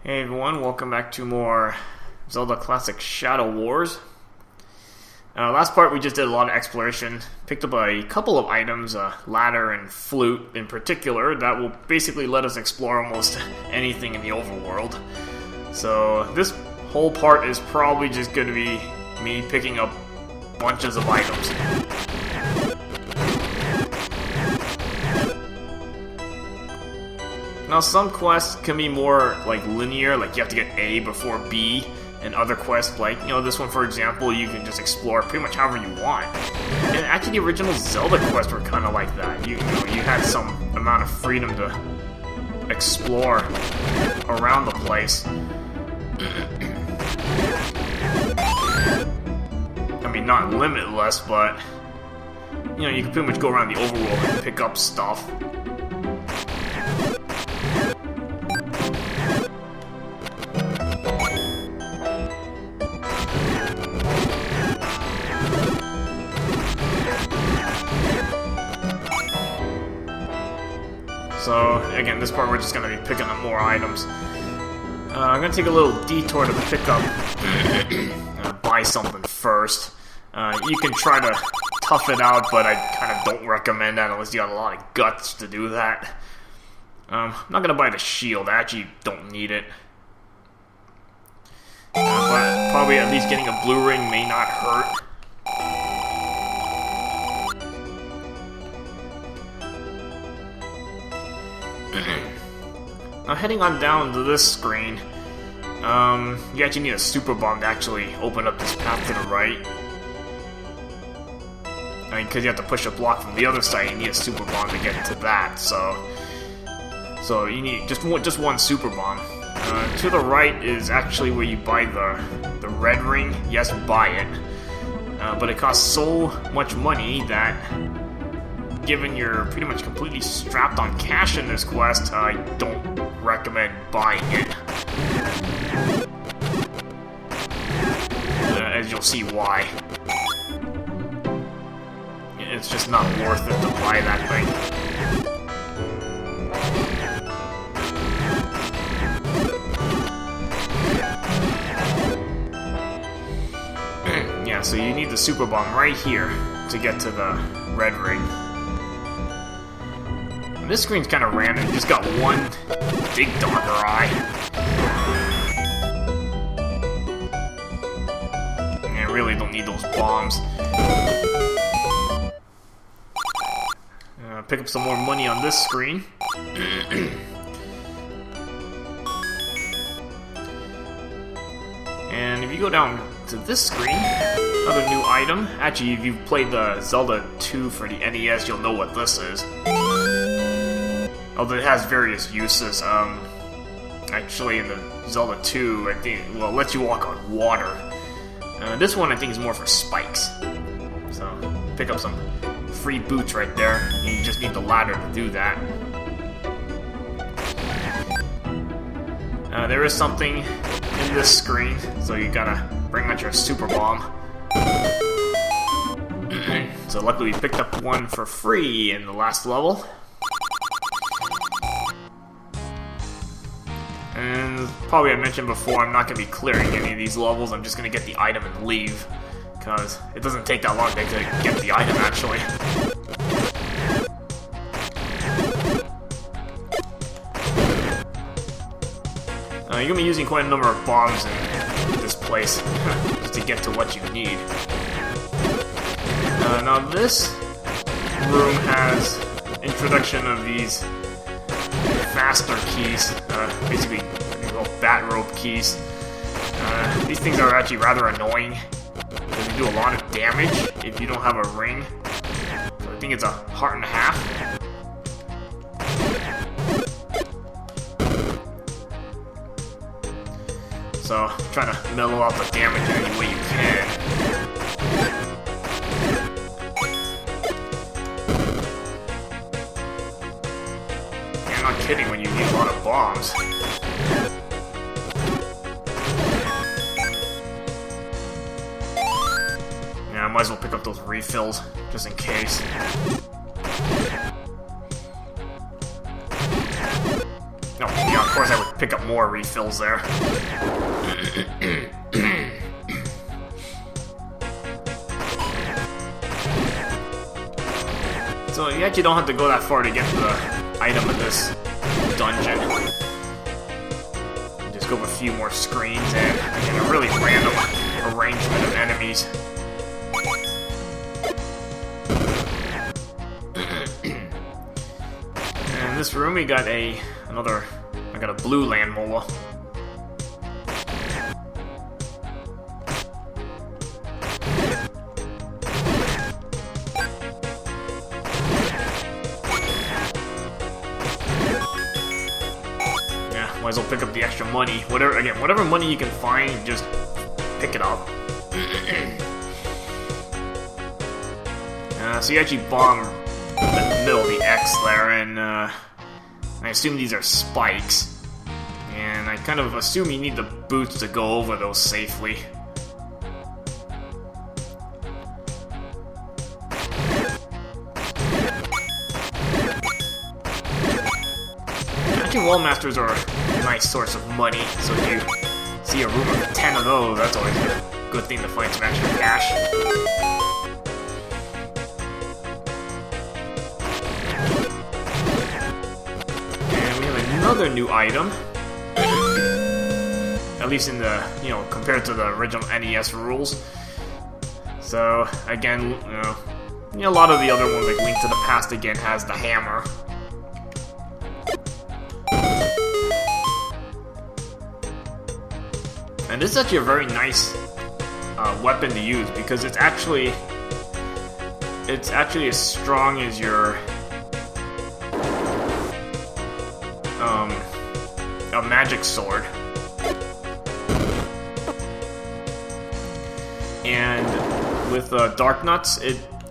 Hey everyone, welcome back to more Zelda Classic Shadow Wars. Last part we just did a lot of exploration, picked up a couple of items, a ladder and flute in particular, that will basically let us explore almost anything in the overworld. So this whole part is probably just going to be me picking up bunches of items. Now some quests can be more like linear, like you have to get A before B, and other quests like, this one for example, you can just explore pretty much however you want. And actually the original Zelda quests were kind of like that. You had some amount of freedom to explore around the place. I mean, not limitless, but you can pretty much go around the overworld and pick up stuff. So, again, this part we're just going to be picking up more items. I'm going to take a little detour to pick up, buy something first. You can try to tough it out, but I kind of don't recommend that unless you got a lot of guts to do that. I'm not going to buy the shield, I actually don't need it. But probably at least getting a blue ring may not hurt. Now heading on down to this screen, you actually need a super bomb to actually open up this path to the right. I mean, because you have to push a block from the other side, you need a super bomb to get to that, so you need just one super bomb. To the right is actually where you buy the red ring. Yes, buy it. But it costs so much money that, given you're pretty much completely strapped on cash in this quest, I don't recommend buying it. As you'll see why. It's just not worth it to buy that thing. Yeah, so you need the super bomb right here to get to the red ring. This screen's kind of random, you just got one big dogger eye. I really don't need those bombs. Pick up some more money on this screen. And if you go down to this screen, another new item. Actually, if you've played the Zelda 2 for the NES, you'll know what this is. Although it has various uses. Actually, in the Zelda 2, I think, well, it lets you walk on water. This one, I think, is more for spikes. So, pick up some free boots right there. You just need the ladder to do that. There is something in this screen, so you gotta bring out your super bomb. So luckily we picked up one for free in the last level. And probably I mentioned before, I'm not going to be clearing any of these levels, I'm just going to get the item and leave. Because it doesn't take that long to get the item, actually. You're going to be using quite a number of bombs in this place, just to get to what you need. Now this room has introduction of these faster keys, basically bat rope keys. These things are actually rather annoying because they do a lot of damage if you don't have a ring. So I think it's a heart and a half. So trying to mellow out the damage any way you can. I'm not kidding when you need a lot of bombs. Yeah, I might as well pick up those refills, just in case. No, yeah. course I would pick up more refills there. So you actually don't have to go that far to get the item in this dungeon. You just go up a few more screens and get a really random arrangement of enemies. And in this room we got I got a blue land mola. Might as well pick up the extra money. Whatever money you can find, just pick it up. So you actually bomb the middle of the X there, and I assume these are spikes. And I kind of assume you need the boots to go over those safely. Actually, wall masters are a nice source of money, so if you see a room of 10 of those, that's always a good thing to find some extra cash. And we have another new item. At least in the, compared to the original NES rules. So, again, a lot of the other ones, like Link to the Past, again, has the hammer. And this is actually a very nice weapon to use because it's actually as strong as your a magic sword. And with Dark Nuts,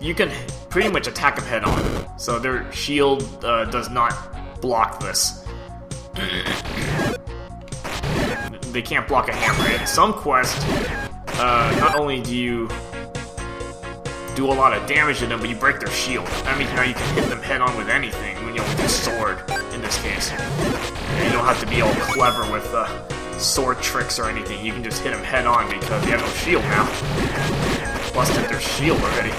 you can pretty much attack them head on. So their shield does not block this. They can't block a hammer. In some quests, not only do you do a lot of damage to them, but you break their shield. That means now you can hit them head on with anything, with your sword, in this case. And you don't have to be all clever with sword tricks or anything. You can just hit them head on because they have no shield now. Busted their shield already.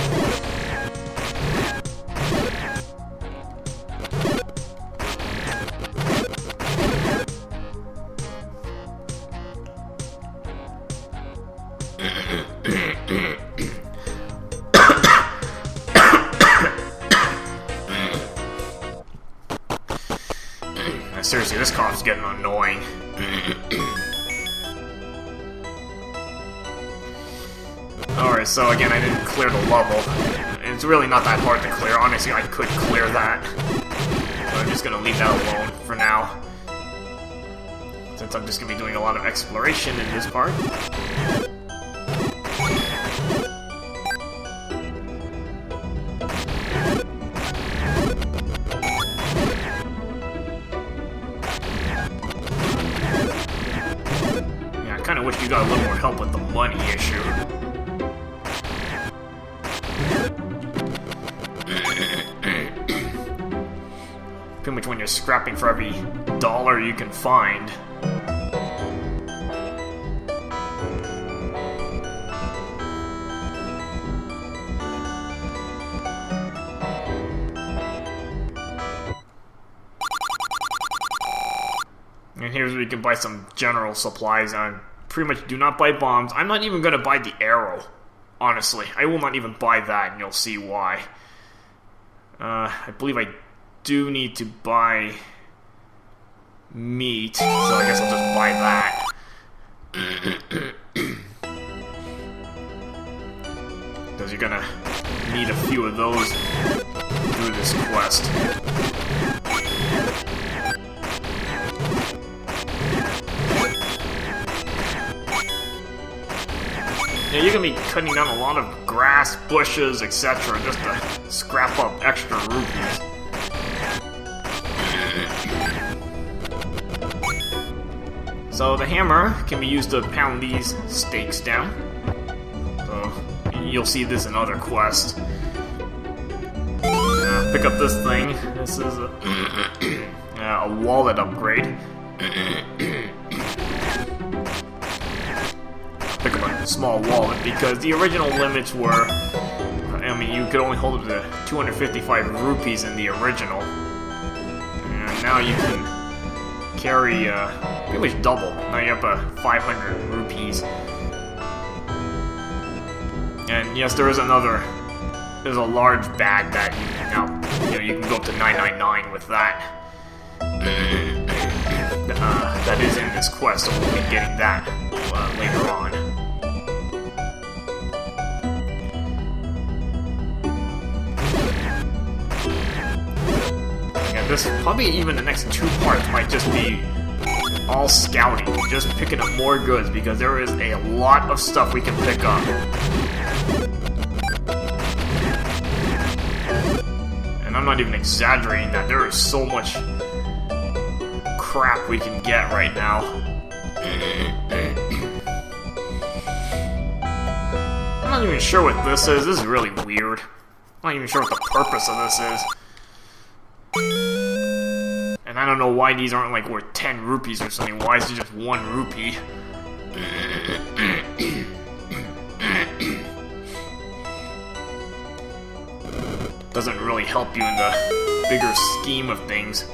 Seriously, this cough's getting annoying. Alright, so again, I didn't clear the level. It's really not that hard to clear. Honestly, I could clear that. But I'm just gonna leave that alone for now. Since I'm just gonna be doing a lot of exploration in this part. I kinda wish you got a little more help with the money issue. Pretty much when you're scrapping for every dollar you can find. And here's where you can buy some general supplies. I pretty much do not buy bombs. I'm not even going to buy the arrow. Honestly, I will not even buy that, and you'll see why. I believe I do need to buy meat, so I guess I'll just buy that. Because you're gonna need a few of those through this quest. Yeah, you're gonna be cutting down a lot of grass, bushes, etc. just to scrap up extra rupees. So the hammer can be used to pound these stakes down. So you'll see this in other quests. Pick up this thing. This is a wallet upgrade. Pick up a small wallet because the original limits were, I mean, you could only hold up to 255 rupees in the original. And now you can carry pretty much double. Now you're up to 500 rupees. And yes, there's a large bag that you can go up to 999 with that. That is in this quest, so we'll be getting that later on. And this, probably even the next 2 parts might just be all scouting, just picking up more goods, because there is a lot of stuff we can pick up. And I'm not even exaggerating that, there is so much crap we can get right now. I'm not even sure what this is. This is really weird. I'm not even sure what the purpose of this is. And I don't know why these aren't like worth 10 rupees or something. Why is it just 1 rupee? Doesn't really help you in the bigger scheme of things.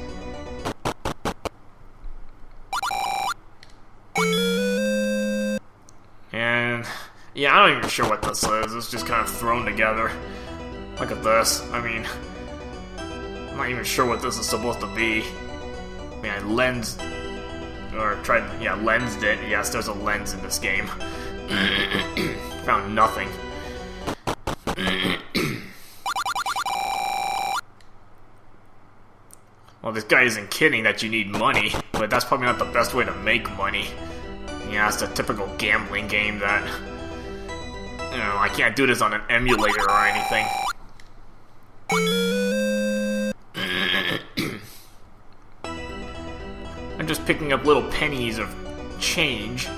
And yeah, I'm not even sure what this is. It's just kind of thrown together. Look at this. I mean, I'm not even sure what this is supposed to be. I mean, I lensed it. Yes, there's a lens in this game. Found nothing. Well, this guy isn't kidding that you need money, but that's probably not the best way to make money. Yeah, it's a typical gambling game that, you know, I can't do this on an emulator or anything. I'm just picking up little pennies of change.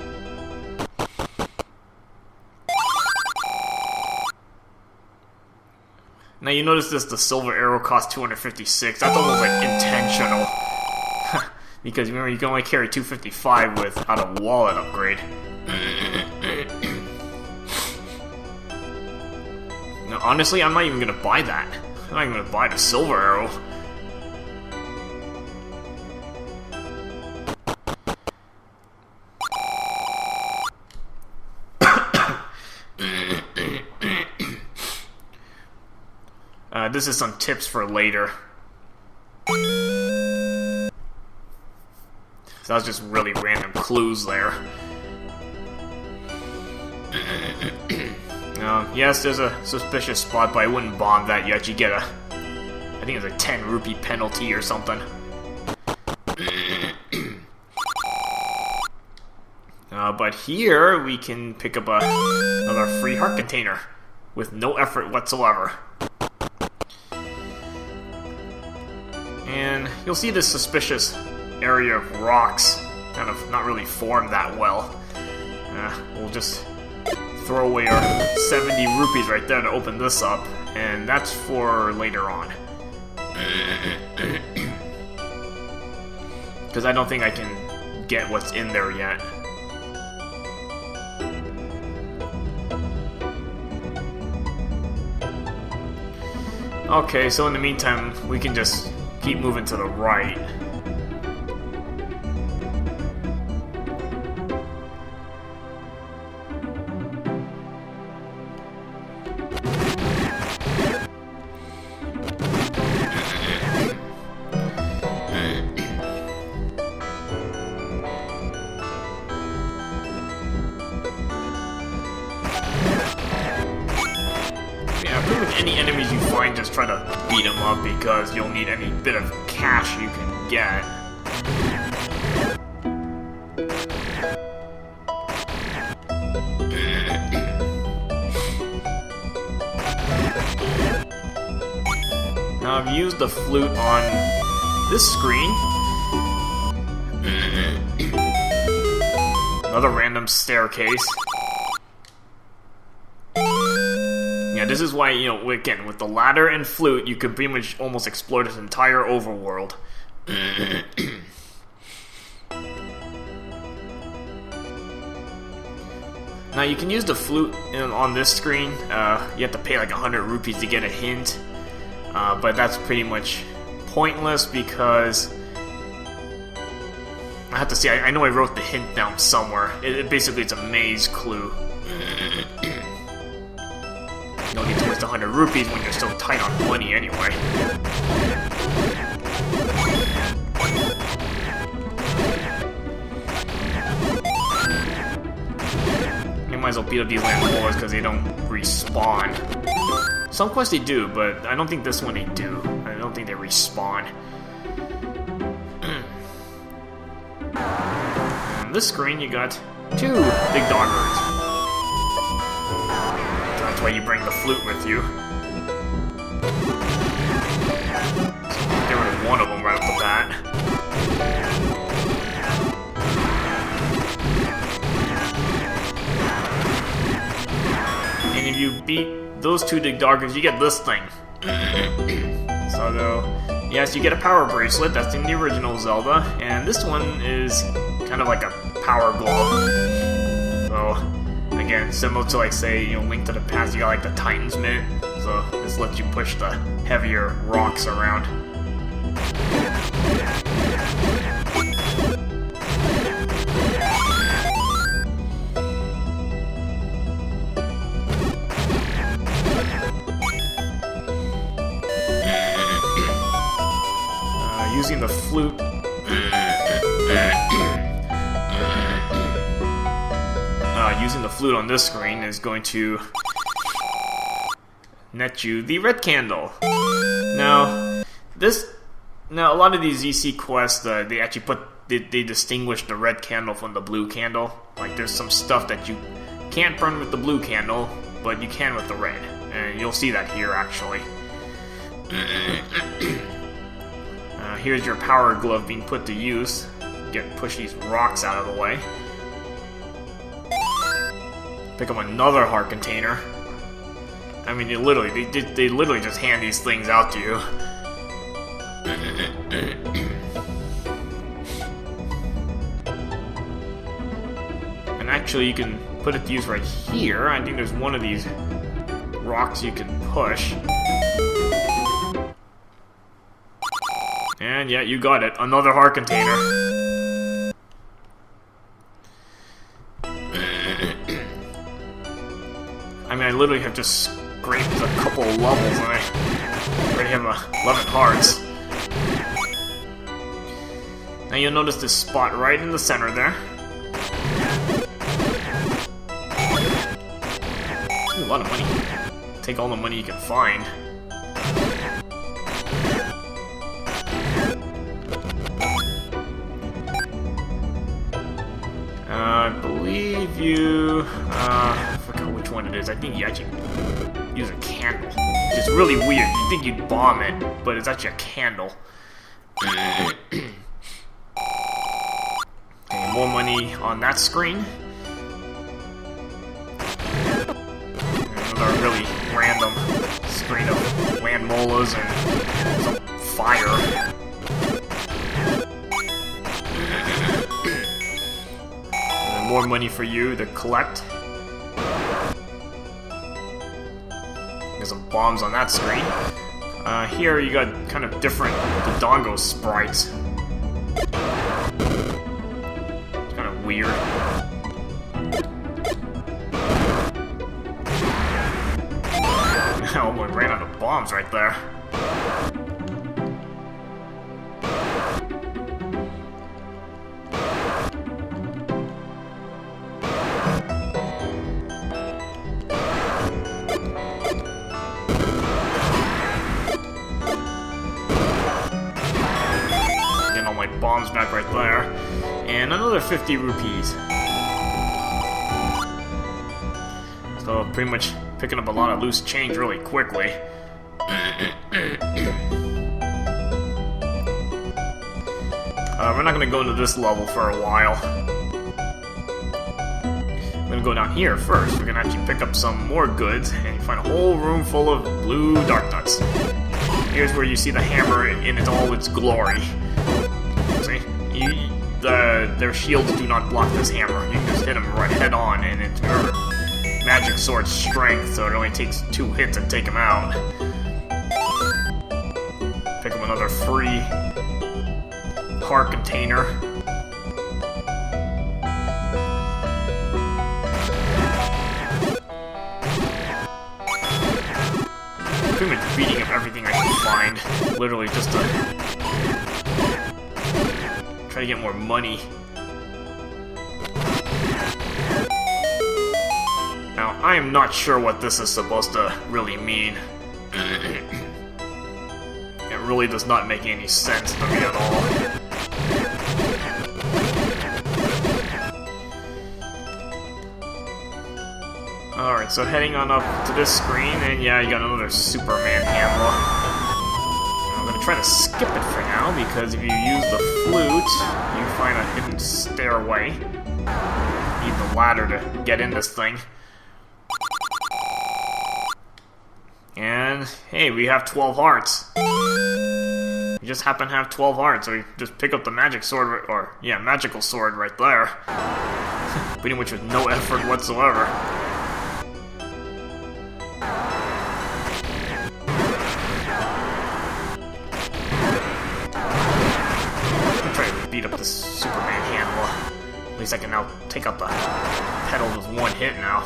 Now you notice the silver arrow costs 256. That's almost like intentional. Because remember, you can only carry 255 without a wallet upgrade. Now, honestly, I'm not even gonna buy that. I'm not even gonna buy the silver arrow. This is some tips for later. So that was just really random clues there. Yes, there's a suspicious spot, but I wouldn't bomb that yet. You get I think it's a 10 rupee penalty or something. But here we can pick up another free heart container with no effort whatsoever. And you'll see this suspicious area of rocks kind of not really formed that well. We'll just throw away our 70 rupees right there to open this up, and that's for later on. Because I don't think I can get what's in there yet. Okay, so in the meantime, we can just keep moving to the right. Any enemies you find, just try to beat them up because you'll need any bit of cash you can get. Now I've used the flute on this screen. Another random staircase. Yeah, this is why, you know, again, with the ladder and flute, you could pretty much almost explore this entire overworld. Now you can use the flute on this screen. You have to pay like 100 rupees to get a hint, but that's pretty much pointless because I have to see. I know I wrote the hint down somewhere. Basically it's a maze clue. You don't need to waste 100 rupees when you're so tight on money anyway. You might as well beat up these land bolas because they don't respawn. Some quests they do, but I don't think this one they do. I don't think they respawn. On this screen you got 2 big doggers. That's why you bring the flute with you. Get rid of one of them right off the bat. And if you beat those 2 Digdoggers, you get this thing. So though, yes, you get a power bracelet. That's in the original Zelda, and this one is kind of like a power glove. So again, similar to like say, Link to the Past, you got like the Titan's Mitt. So this lets you push the heavier rocks around. Using the flute. Using the flute on this screen is going to net you the red candle. Now, a lot of these EC quests, they actually they distinguish the red candle from the blue candle. Like, there's some stuff that you can't burn with the blue candle, but you can with the red, and you'll see that here actually. Here's your power glove being put to use. Push these rocks out of the way. Pick up another heart container. I mean, they literally just hand these things out to you. And actually, you can put it to use right here. I think there's one of these rocks you can push. And yeah, you got it. Another heart container. I mean, I literally have just scraped a couple of levels and I already have 11 hearts. Now you'll notice this spot right in the center there. Ooh, a lot of money. Take all the money you can find. I believe you... I forgot which one it is. I think you actually use a candle. Which is really weird. You'd think you'd bomb it, but it's actually a candle. Okay, more money on that screen. Another really random screen of land molas and some fire. More money for you to collect. There's some bombs on that screen. Here you got kind of different Dodongo sprites. It's kind of weird. I almost ran out of bombs right there. Bombs back right there, and another 50 rupees. So pretty much picking up a lot of loose change really quickly. We're not going to go into this level for a while. I'm going to go down here first. We're going to actually pick up some more goods, and you find a whole room full of blue dark nuts. Here's where you see the hammer in all its glory. See? their shields do not block this hammer. You can just hit them right head on, and it's your magic sword strength, so it only takes 2 hits to take them out. Pick up another free heart container. Pretty much beating up everything I can find, literally just to try to get more money. Now, I am not sure what this is supposed to really mean. It really does not make any sense to me at all. Alright, so heading on up to this screen, and yeah, you got another Superman hammer. I'm gonna try to skip it for now, because if you use the flute, you find a hidden stairway. Need the ladder to get in this thing. And, hey, we have 12 hearts. We just happen to have 12 hearts, so we just pick up the magic sword, magical sword right there. Pretty much with no effort whatsoever. Beat up this Superman handler. At least I can now take out the pedals with 1 hit now.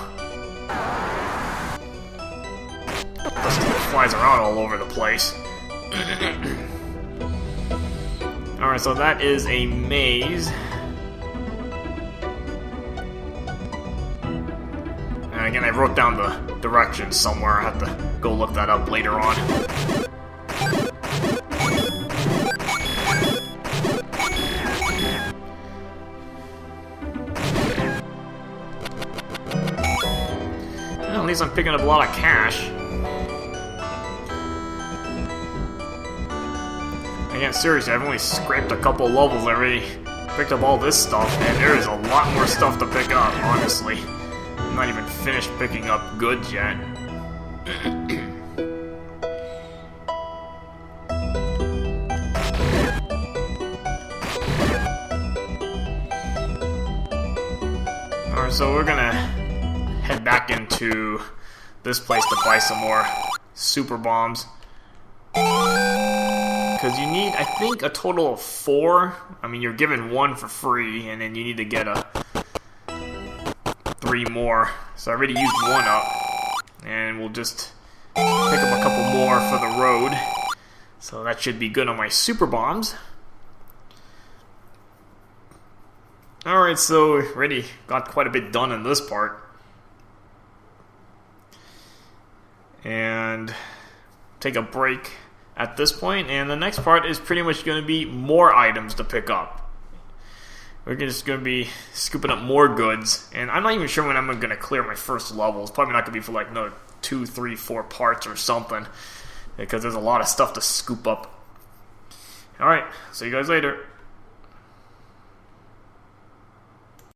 This flies around all over the place. Alright, so that is a maze. And again, I wrote down the directions somewhere. I have to go look that up later on. At least I'm picking up a lot of cash. Again, seriously, I've only scraped a couple levels already. Picked up all this stuff, and there is a lot more stuff to pick up, honestly. I'm not even finished picking up goods yet. Alright, so we're gonna head back into this place to buy some more super bombs. Because you need, I think, a total of 4. I mean, you're given 1 for free, and then you need to get 3 more. So I already used 1 up, and we'll just pick up a couple more for the road. So that should be good on my super bombs. Alright, so already got quite a bit done in this part. And take a break at this point, and the next part is pretty much going to be more items to pick up. We're just going to be scooping up more goods, and I'm not even sure when I'm going to clear my first level. It's probably not going to be for like another 2, 3, 4 parts or something, because there's a lot of stuff to scoop up. Alright, see you guys later.